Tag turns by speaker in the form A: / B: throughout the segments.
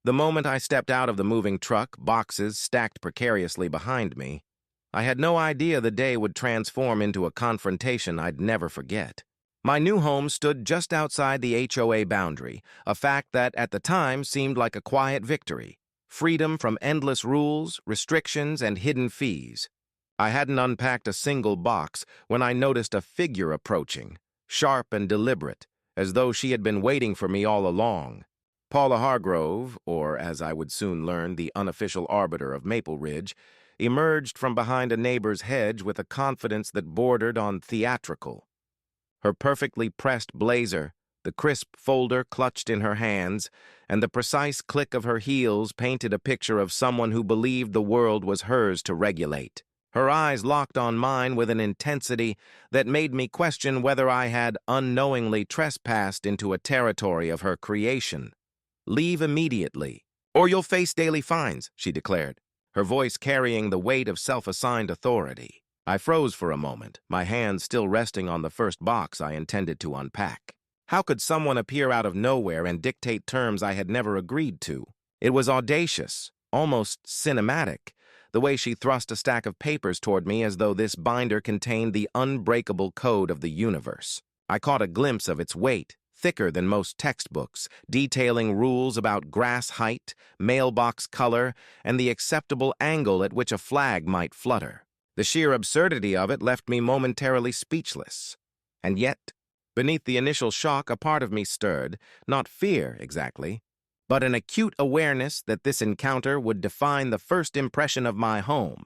A: The moment I stepped out of the moving truck, boxes stacked precariously behind me, I had no idea the day would transform into a confrontation I'd never forget. My new home stood just outside the HOA boundary, a fact that at the time seemed like a quiet victory. Freedom from endless rules, restrictions, and hidden fees. I hadn't unpacked a single box when I noticed a figure approaching, sharp and deliberate, as though she had been waiting for me all along. Paula Hargrove, or as I would soon learn, the unofficial arbiter of Maple Ridge, emerged from behind a neighbor's hedge with a confidence that bordered on theatrical. Her perfectly pressed blazer, the crisp folder clutched in her hands, and the precise click of her heels painted a picture of someone who believed the world was hers to regulate. Her eyes locked on mine with an intensity that made me question whether I had unknowingly trespassed into a territory of her creation. "Leave immediately, or you'll face daily fines," she declared, her voice carrying the weight of self-assigned authority. I froze for a moment, my hands still resting on the first box I intended to unpack. How could someone appear out of nowhere and dictate terms I had never agreed to? It was audacious, almost cinematic, the way she thrust a stack of papers toward me as though this binder contained the unbreakable code of the universe. I caught a glimpse of its weight, thicker than most textbooks, detailing rules about grass height, mailbox color, and the acceptable angle at which a flag might flutter. The sheer absurdity of it left me momentarily speechless. And yet, beneath the initial shock, a part of me stirred, not fear exactly, but an acute awareness that this encounter would define the first impression of my home.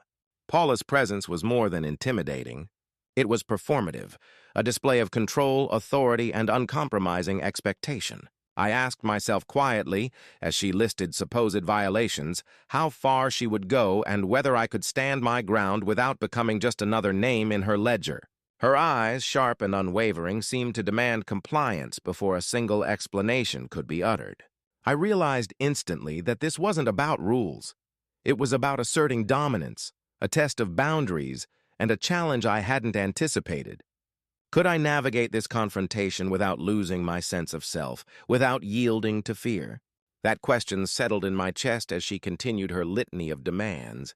A: Paula's presence was more than intimidating. It was performative, a display of control, authority, and uncompromising expectation. I asked myself quietly, as she listed supposed violations, how far she would go and whether I could stand my ground without becoming just another name in her ledger. Her eyes, sharp and unwavering, seemed to demand compliance before a single explanation could be uttered. I realized instantly that this wasn't about rules. It was about asserting dominance, a test of boundaries, and a challenge I hadn't anticipated. Could I navigate this confrontation without losing my sense of self, without yielding to fear? That question settled in my chest as she continued her litany of demands.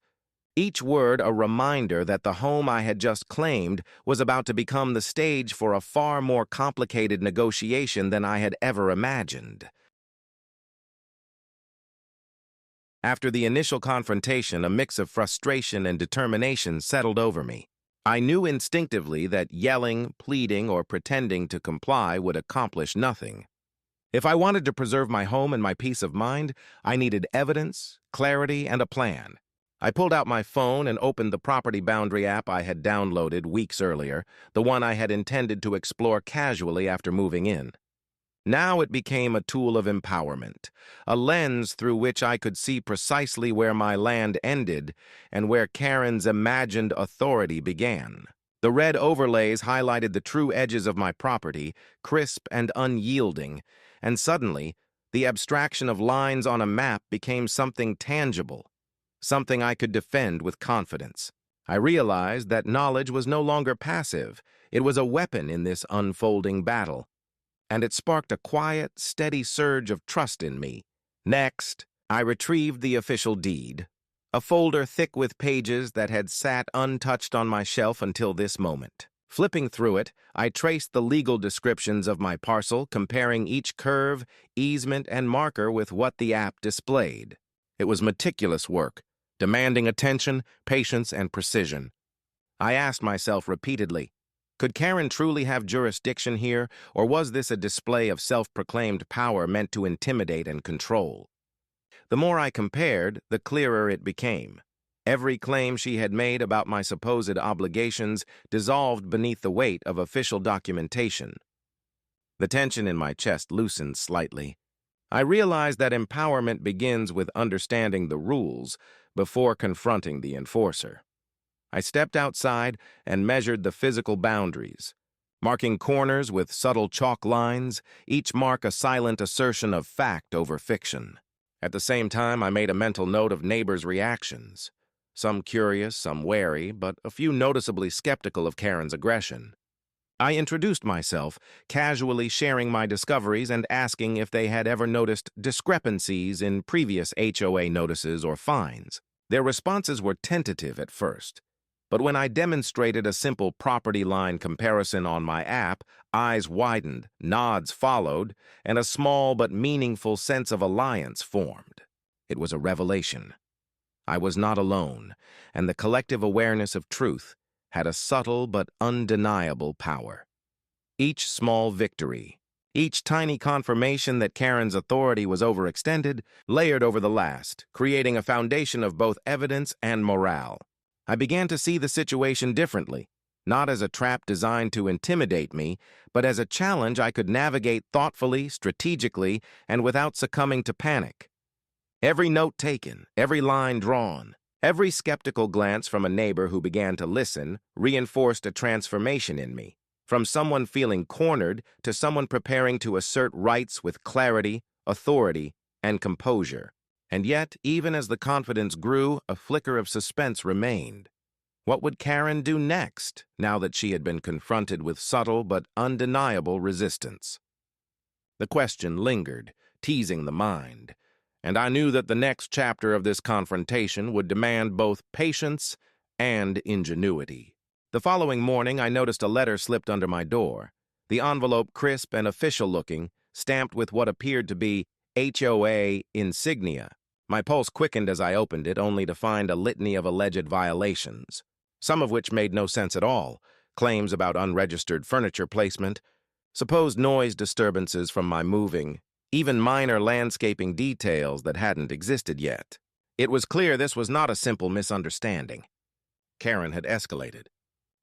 A: Each word a reminder that the home I had just claimed was about to become the stage for a far more complicated negotiation than I had ever imagined. After the initial confrontation, a mix of frustration and determination settled over me. I knew instinctively that yelling, pleading, or pretending to comply would accomplish nothing. If I wanted to preserve my home and my peace of mind, I needed evidence, clarity, and a plan. I pulled out my phone and opened the property boundary app I had downloaded weeks earlier, the one I had intended to explore casually after moving in. Now it became a tool of empowerment, a lens through which I could see precisely where my land ended and where Karen's imagined authority began. The red overlays highlighted the true edges of my property, crisp and unyielding, and suddenly, the abstraction of lines on a map became something tangible, something I could defend with confidence. I realized that knowledge was no longer passive. It was a weapon in this unfolding battle, and it sparked a quiet, steady surge of trust in me. Next, I retrieved the official deed, a folder thick with pages that had sat untouched on my shelf until this moment. Flipping through it, I traced the legal descriptions of my parcel, comparing each curve, easement, and marker with what the app displayed. It was meticulous work, demanding attention, patience, and precision. I asked myself repeatedly, could Karen truly have jurisdiction here, or was this a display of self-proclaimed power meant to intimidate and control? The more I compared, the clearer it became. Every claim she had made about my supposed obligations dissolved beneath the weight of official documentation. The tension in my chest loosened slightly. I realized that empowerment begins with understanding the rules before confronting the enforcer. I stepped outside and measured the physical boundaries, marking corners with subtle chalk lines, each mark a silent assertion of fact over fiction. At the same time, I made a mental note of neighbors' reactions, some curious, some wary, but a few noticeably skeptical of Karen's aggression. I introduced myself, casually sharing my discoveries and asking if they had ever noticed discrepancies in previous HOA notices or fines. Their responses were tentative at first, but when I demonstrated a simple property line comparison on my app, eyes widened, nods followed, and a small but meaningful sense of alliance formed. It was a revelation. I was not alone, and the collective awareness of truth had a subtle but undeniable power. Each small victory, each tiny confirmation that Karen's authority was overextended, layered over the last, creating a foundation of both evidence and morale. I began to see the situation differently, not as a trap designed to intimidate me, but as a challenge I could navigate thoughtfully, strategically, and without succumbing to panic. Every note taken, every line drawn, every skeptical glance from a neighbor who began to listen reinforced a transformation in me, from someone feeling cornered to someone preparing to assert rights with clarity, authority, and composure. And yet, even as the confidence grew, a flicker of suspense remained. What would Karen do next, now that she had been confronted with subtle but undeniable resistance? The question lingered, teasing the mind, and I knew that the next chapter of this confrontation would demand both patience and ingenuity. The following morning, I noticed a letter slipped under my door, the envelope crisp and official-looking, stamped with what appeared to be HOA insignia. My pulse quickened as I opened it, only to find a litany of alleged violations, some of which made no sense at all: claims about unregistered furniture placement, supposed noise disturbances from my moving, even minor landscaping details that hadn't existed yet. It was clear this was not a simple misunderstanding. Karen had escalated.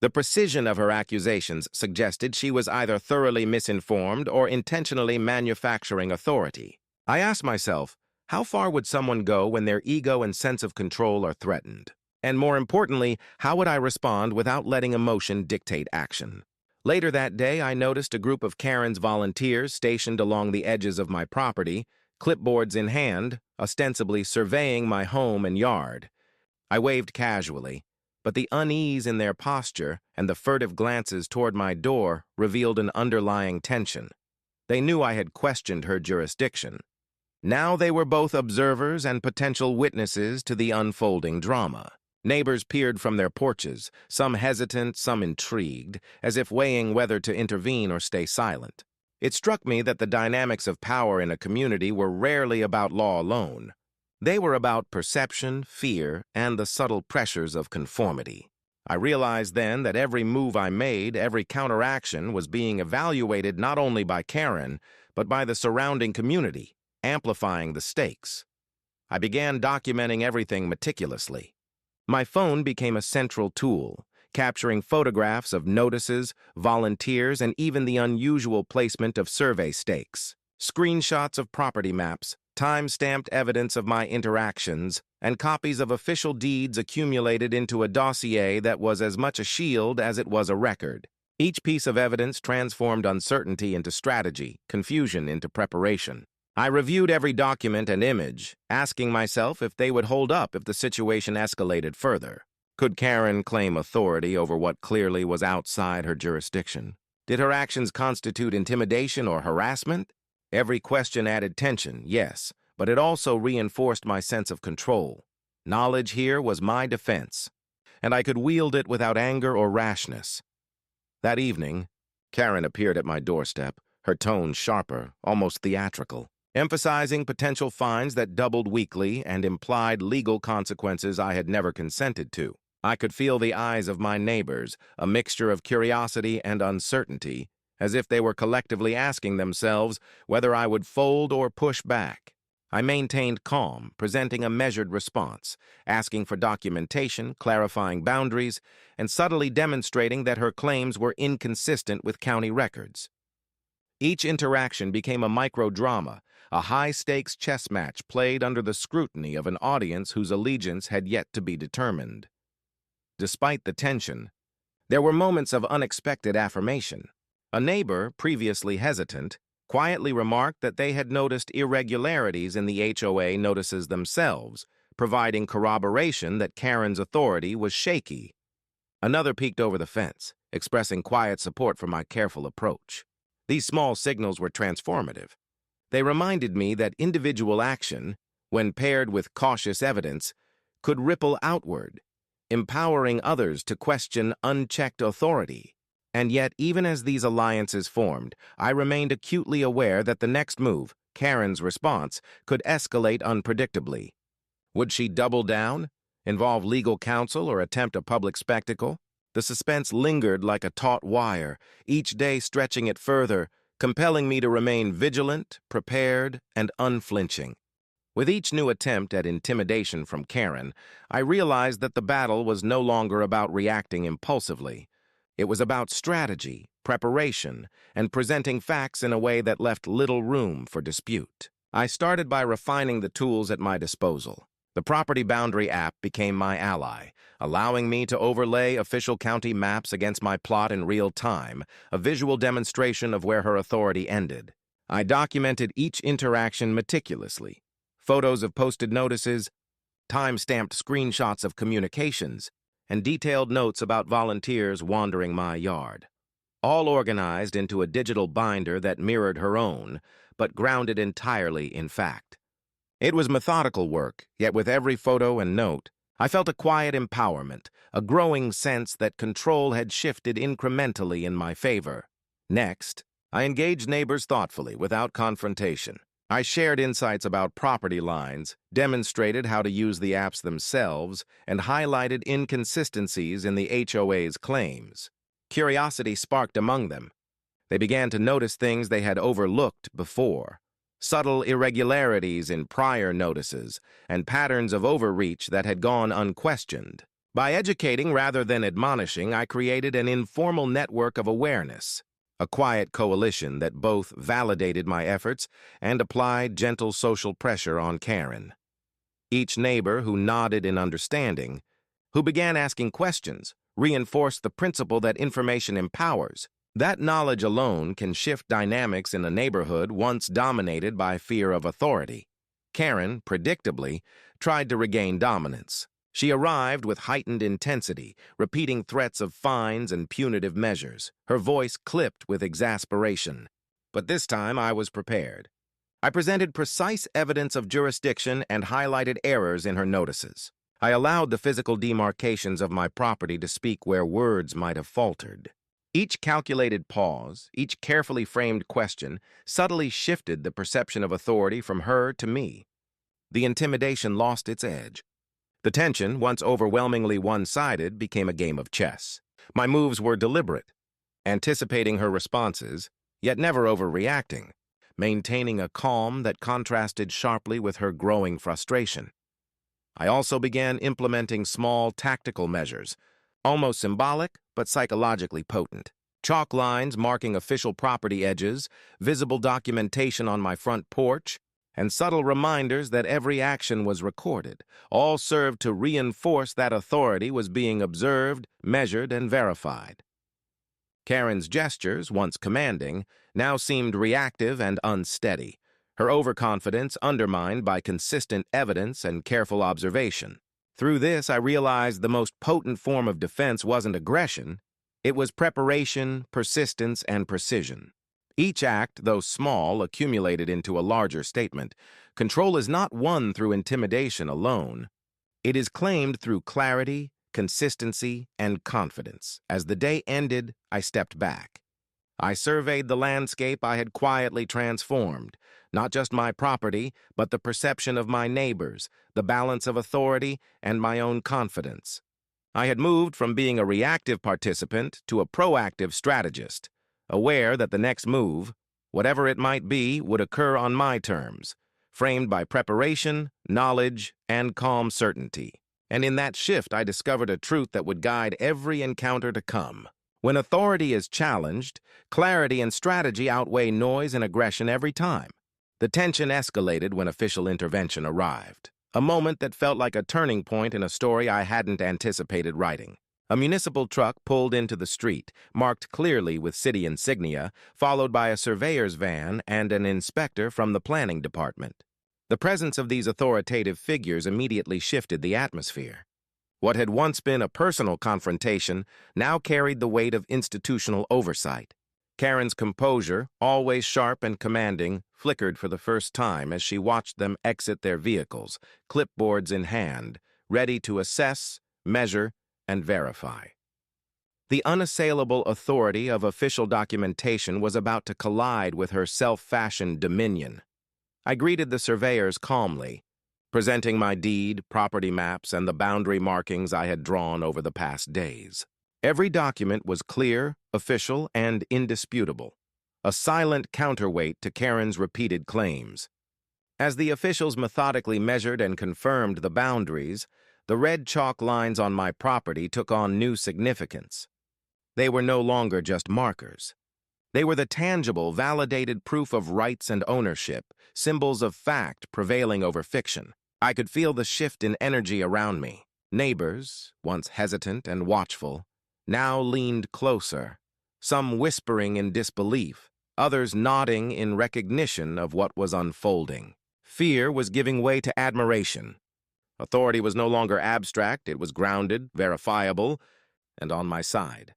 A: The precision of her accusations suggested she was either thoroughly misinformed or intentionally manufacturing authority. I asked myself, how far would someone go when their ego and sense of control are threatened? And more importantly, how would I respond without letting emotion dictate action? Later that day, I noticed a group of Karen's volunteers stationed along the edges of my property, clipboards in hand, ostensibly surveying my home and yard. I waved casually, but the unease in their posture and the furtive glances toward my door revealed an underlying tension. They knew I had questioned her jurisdiction. Now they were both observers and potential witnesses to the unfolding drama. Neighbors peered from their porches, some hesitant, some intrigued, as if weighing whether to intervene or stay silent. It struck me that the dynamics of power in a community were rarely about law alone. They were about perception, fear, and the subtle pressures of conformity. I realized then that every move I made, every counteraction, was being evaluated not only by Karen, but by the surrounding community, amplifying the stakes. I began documenting everything meticulously. My phone became a central tool, capturing photographs of notices, volunteers, and even the unusual placement of survey stakes. Screenshots of property maps, time-stamped evidence of my interactions, and copies of official deeds accumulated into a dossier that was as much a shield as it was a record. Each piece of evidence transformed uncertainty into strategy, confusion into preparation. I reviewed every document and image, asking myself if they would hold up if the situation escalated further. Could Karen claim authority over what clearly was outside her jurisdiction? Did her actions constitute intimidation or harassment? Every question added tension, yes, but it also reinforced my sense of control. Knowledge here was my defense, and I could wield it without anger or rashness. That evening, Karen appeared at my doorstep, her tone sharper, almost theatrical, emphasizing potential fines that doubled weekly and implied legal consequences I had never consented to. I could feel the eyes of my neighbors, a mixture of curiosity and uncertainty, as if they were collectively asking themselves whether I would fold or push back. I maintained calm, presenting a measured response, asking for documentation, clarifying boundaries, and subtly demonstrating that her claims were inconsistent with county records. Each interaction became a micro-drama, a high-stakes chess match played under the scrutiny of an audience whose allegiance had yet to be determined. Despite the tension, there were moments of unexpected affirmation. A neighbor, previously hesitant, quietly remarked that they had noticed irregularities in the HOA notices themselves, providing corroboration that Karen's authority was shaky. Another peeked over the fence, expressing quiet support for my careful approach. These small signals were transformative. They reminded me that individual action, when paired with cautious evidence, could ripple outward, empowering others to question unchecked authority. And yet, even as these alliances formed, I remained acutely aware that the next move, Karen's response, could escalate unpredictably. Would she double down, involve legal counsel, or attempt a public spectacle? The suspense lingered like a taut wire, each day stretching it further, compelling me to remain vigilant, prepared, and unflinching. With each new attempt at intimidation from Karen, I realized that the battle was no longer about reacting impulsively. It was about strategy, preparation, and presenting facts in a way that left little room for dispute. I started by refining the tools at my disposal. The Property Boundary app became my ally, allowing me to overlay official county maps against my plot in real time, a visual demonstration of where her authority ended. I documented each interaction meticulously. Photos of posted notices, time-stamped screenshots of communications, and detailed notes about volunteers wandering my yard. All organized into a digital binder that mirrored her own, but grounded entirely in fact. It was methodical work, yet with every photo and note, I felt a quiet empowerment, a growing sense that control had shifted incrementally in my favor. Next, I engaged neighbors thoughtfully, without confrontation. I shared insights about property lines, demonstrated how to use the apps themselves, and highlighted inconsistencies in the HOA's claims. Curiosity sparked among them. They began to notice things they had overlooked before. Subtle irregularities in prior notices, and patterns of overreach that had gone unquestioned. By educating rather than admonishing, I created an informal network of awareness, a quiet coalition that both validated my efforts and applied gentle social pressure on Karen. Each neighbor who nodded in understanding, who began asking questions, reinforced the principle that information empowers. That knowledge alone can shift dynamics in a neighborhood once dominated by fear of authority. Karen, predictably, tried to regain dominance. She arrived with heightened intensity, repeating threats of fines and punitive measures, her voice clipped with exasperation. But this time I was prepared. I presented precise evidence of jurisdiction and highlighted errors in her notices. I allowed the physical demarcations of my property to speak where words might have faltered. Each calculated pause, each carefully framed question, subtly shifted the perception of authority from her to me. The intimidation lost its edge. The tension, once overwhelmingly one-sided, became a game of chess. My moves were deliberate, anticipating her responses, yet never overreacting, maintaining a calm that contrasted sharply with her growing frustration. I also began implementing small tactical measures, almost symbolic but psychologically potent. Chalk lines marking official property edges, visible documentation on my front porch, and subtle reminders that every action was recorded, all served to reinforce that authority was being observed, measured, and verified. Karen's gestures, once commanding, now seemed reactive and unsteady, her overconfidence undermined by consistent evidence and careful observation. Through this, I realized the most potent form of defense wasn't aggression. It was preparation, persistence, and precision. Each act, though small, accumulated into a larger statement. Control is not won through intimidation alone. It is claimed through clarity, consistency, and confidence. As the day ended, I stepped back. I surveyed the landscape I had quietly transformed, not just my property, but the perception of my neighbors, the balance of authority, and my own confidence. I had moved from being a reactive participant to a proactive strategist, aware that the next move, whatever it might be, would occur on my terms, framed by preparation, knowledge, and calm certainty. And in that shift, I discovered a truth that would guide every encounter to come. When authority is challenged, clarity and strategy outweigh noise and aggression every time. The tension escalated when official intervention arrived, a moment that felt like a turning point in a story I hadn't anticipated writing. A municipal truck pulled into the street, marked clearly with city insignia, followed by a surveyor's van and an inspector from the planning department. The presence of these authoritative figures immediately shifted the atmosphere. What had once been a personal confrontation now carried the weight of institutional oversight. Karen's composure, always sharp and commanding, flickered for the first time as she watched them exit their vehicles, clipboards in hand, ready to assess, measure, and verify. The unassailable authority of official documentation was about to collide with her self-fashioned dominion. I greeted the surveyors calmly, presenting my deed, property maps, and the boundary markings I had drawn over the past days. Every document was clear, official, and indisputable, a silent counterweight to Karen's repeated claims. As the officials methodically measured and confirmed the boundaries, the red chalk lines on my property took on new significance. They were no longer just markers. They were the tangible, validated proof of rights and ownership, symbols of fact prevailing over fiction. I could feel the shift in energy around me. Neighbors, once hesitant and watchful, now leaned closer, some whispering in disbelief, others nodding in recognition of what was unfolding. Fear was giving way to admiration. Authority was no longer abstract, it was grounded, verifiable, and on my side.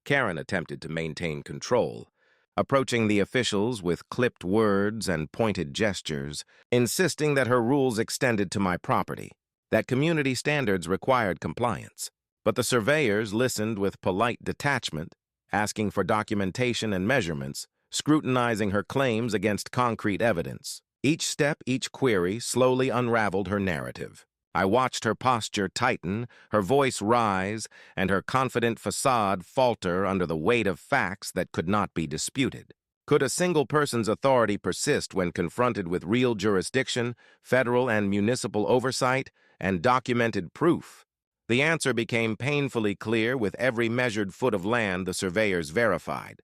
A: Karen attempted to maintain control, approaching the officials with clipped words and pointed gestures, insisting that her rules extended to my property, that community standards required compliance. But the surveyors listened with polite detachment, asking for documentation and measurements, scrutinizing her claims against concrete evidence. Each step, each query, slowly unraveled her narrative. I watched her posture tighten, her voice rise, and her confident facade falter under the weight of facts that could not be disputed. Could a single person's authority persist when confronted with real jurisdiction, federal and municipal oversight, and documented proof? The answer became painfully clear with every measured foot of land the surveyors verified.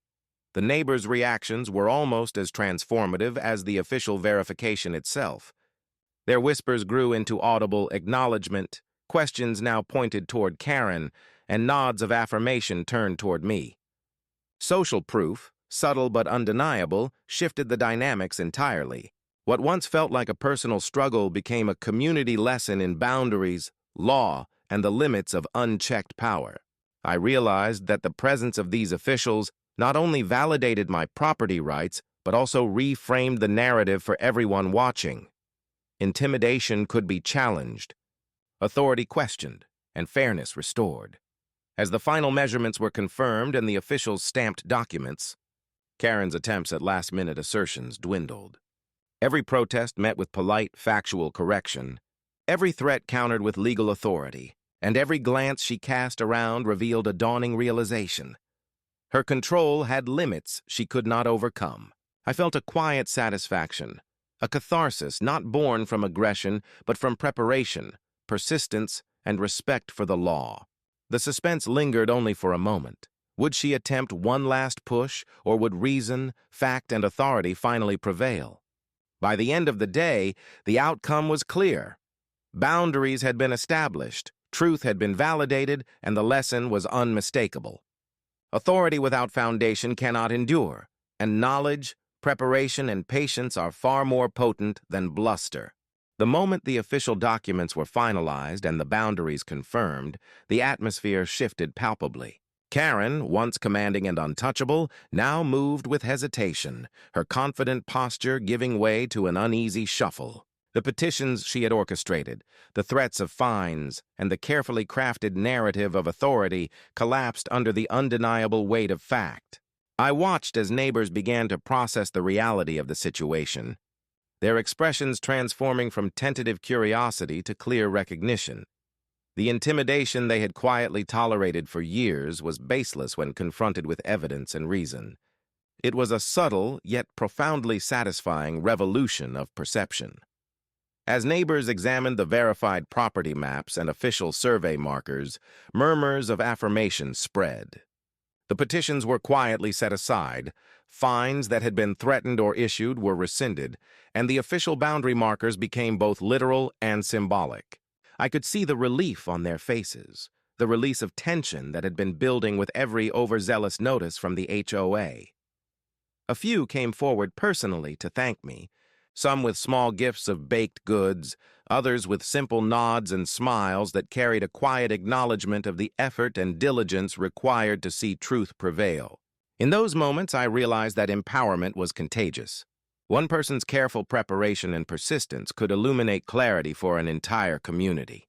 A: The neighbors' reactions were almost as transformative as the official verification itself. Their whispers grew into audible acknowledgement, questions now pointed toward Karen, and nods of affirmation turned toward me. Social proof, subtle but undeniable, shifted the dynamics entirely. What once felt like a personal struggle became a community lesson in boundaries, law, and the limits of unchecked power. I realized that the presence of these officials not only validated my property rights, but also reframed the narrative for everyone watching. Intimidation could be challenged, authority questioned, and fairness restored. As the final measurements were confirmed and the officials stamped documents, Karen's attempts at last-minute assertions dwindled. Every protest met with polite, factual correction, every threat countered with legal authority, and every glance she cast around revealed a dawning realization. Her control had limits she could not overcome. I felt a quiet satisfaction, a catharsis not born from aggression but from preparation, persistence, and respect for the law. The suspense lingered only for a moment. Would she attempt one last push, or would reason, fact, and authority finally prevail? By the end of the day, the outcome was clear. Boundaries had been established, truth had been validated, and the lesson was unmistakable. Authority without foundation cannot endure, and knowledge, preparation, and patience are far more potent than bluster. The moment the official documents were finalized and the boundaries confirmed, the atmosphere shifted palpably. Karen, once commanding and untouchable, now moved with hesitation, her confident posture giving way to an uneasy shuffle. The petitions she had orchestrated, the threats of fines, and the carefully crafted narrative of authority collapsed under the undeniable weight of fact. I watched as neighbors began to process the reality of the situation, their expressions transforming from tentative curiosity to clear recognition. The intimidation they had quietly tolerated for years was baseless when confronted with evidence and reason. It was a subtle, yet profoundly satisfying revolution of perception. As neighbors examined the verified property maps and official survey markers, murmurs of affirmation spread. The petitions were quietly set aside, fines that had been threatened or issued were rescinded, and the official boundary markers became both literal and symbolic. I could see the relief on their faces, the release of tension that had been building with every overzealous notice from the HOA. A few came forward personally to thank me, some with small gifts of baked goods, others with simple nods and smiles that carried a quiet acknowledgement of the effort and diligence required to see truth prevail. In those moments, I realized that empowerment was contagious. One person's careful preparation and persistence could illuminate clarity for an entire community.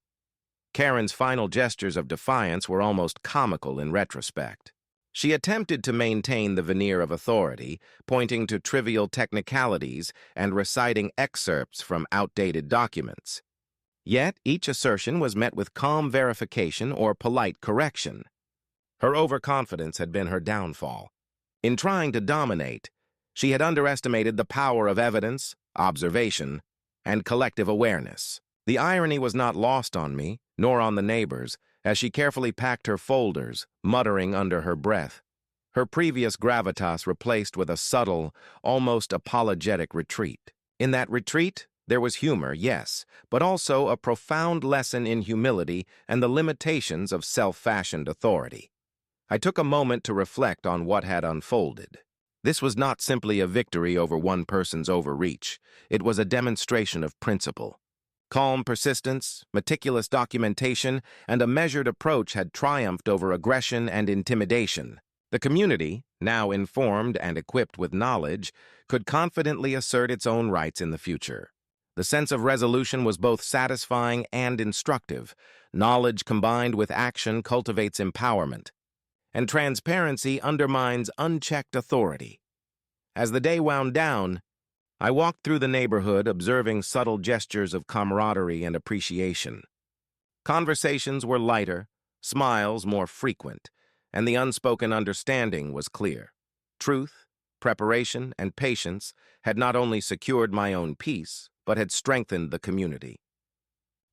A: Karen's final gestures of defiance were almost comical in retrospect. She attempted to maintain the veneer of authority, pointing to trivial technicalities and reciting excerpts from outdated documents. Yet each assertion was met with calm verification or polite correction. Her overconfidence had been her downfall. In trying to dominate, she had underestimated the power of evidence, observation, and collective awareness. The irony was not lost on me, nor on the neighbors, as she carefully packed her folders, muttering under her breath. Her previous gravitas replaced with a subtle, almost apologetic retreat. In that retreat, there was humor, yes, but also a profound lesson in humility and the limitations of self-fashioned authority. I took a moment to reflect on what had unfolded. This was not simply a victory over one person's overreach. It was a demonstration of principle. Calm persistence, meticulous documentation, and a measured approach had triumphed over aggression and intimidation. The community, now informed and equipped with knowledge, could confidently assert its own rights in the future. The sense of resolution was both satisfying and instructive. Knowledge combined with action cultivates empowerment, and transparency undermines unchecked authority. As the day wound down, I walked through the neighborhood observing subtle gestures of camaraderie and appreciation. Conversations were lighter, smiles more frequent, and the unspoken understanding was clear. Truth, preparation, and patience had not only secured my own peace, but had strengthened the community.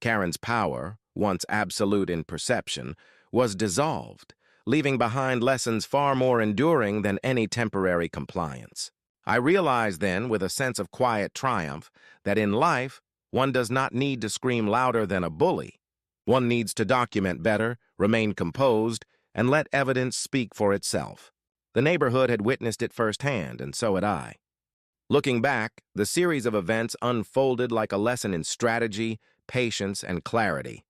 A: Karen's power, once absolute in perception, was dissolved, leaving behind lessons far more enduring than any temporary compliance. I realized then, with a sense of quiet triumph, that in life, one does not need to scream louder than a bully. One needs to document better, remain composed, and let evidence speak for itself. The neighborhood had witnessed it firsthand, and so had I. Looking back, the series of events unfolded like a lesson in strategy, patience, and clarity.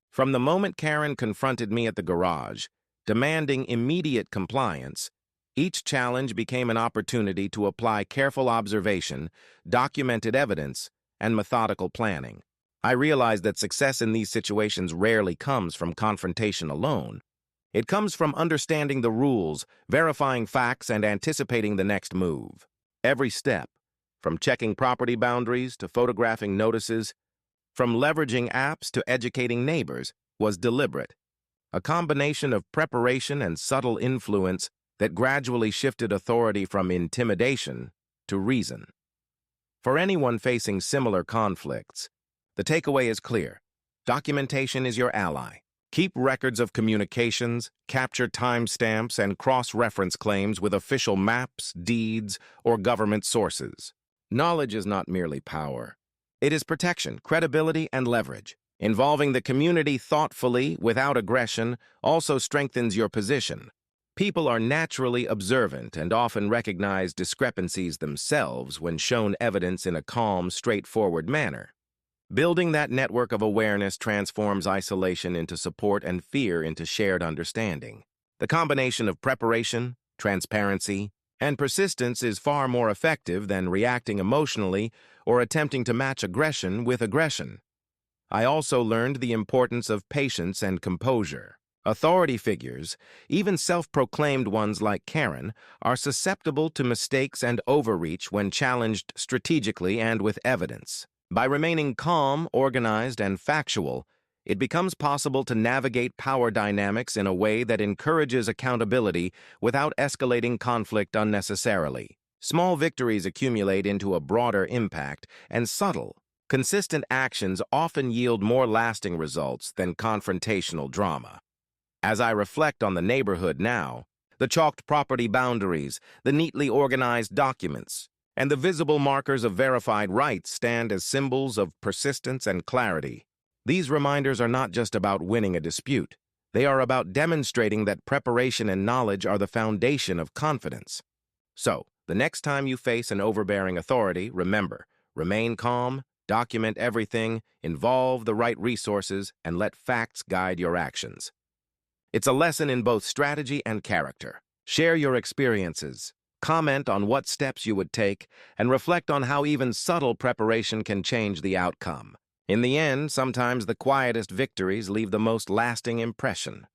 A: From the moment Karen confronted me at the garage, demanding immediate compliance, each challenge became an opportunity to apply careful observation, documented evidence, and methodical planning. I realized that success in these situations rarely comes from confrontation alone. It comes from understanding the rules, verifying facts, and anticipating the next move. Every step, from checking property boundaries to photographing notices, from leveraging apps to educating neighbors, was deliberate. A combination of preparation and subtle influence that gradually shifted authority from intimidation to reason. For anyone facing similar conflicts, the takeaway is clear. Documentation is your ally. Keep records of communications, capture timestamps, and cross-reference claims with official maps, deeds, or government sources. Knowledge is not merely power. It is protection, credibility, and leverage. Involving the community thoughtfully, without aggression, also strengthens your position. People are naturally observant and often recognize discrepancies themselves when shown evidence in a calm, straightforward manner. Building that network of awareness transforms isolation into support and fear into shared understanding. The combination of preparation, transparency, and persistence is far more effective than reacting emotionally or attempting to match aggression with aggression. I also learned the importance of patience and composure. Authority figures, even self-proclaimed ones like Karen, are susceptible to mistakes and overreach when challenged strategically and with evidence. By remaining calm, organized, and factual, it becomes possible to navigate power dynamics in a way that encourages accountability without escalating conflict unnecessarily. Small victories accumulate into a broader impact, and subtle, consistent actions often yield more lasting results than confrontational drama. As I reflect on the neighborhood now, the chalked property boundaries, the neatly organized documents, and the visible markers of verified rights stand as symbols of persistence and clarity. These reminders are not just about winning a dispute. They are about demonstrating that preparation and knowledge are the foundation of confidence. So, the next time you face an overbearing authority, remember, remain calm, Document everything, involve the right resources, and let facts guide your actions. It's a lesson in both strategy and character. Share your experiences, comment on what steps you would take, and reflect on how even subtle preparation can change the outcome. In the end, sometimes the quietest victories leave the most lasting impression.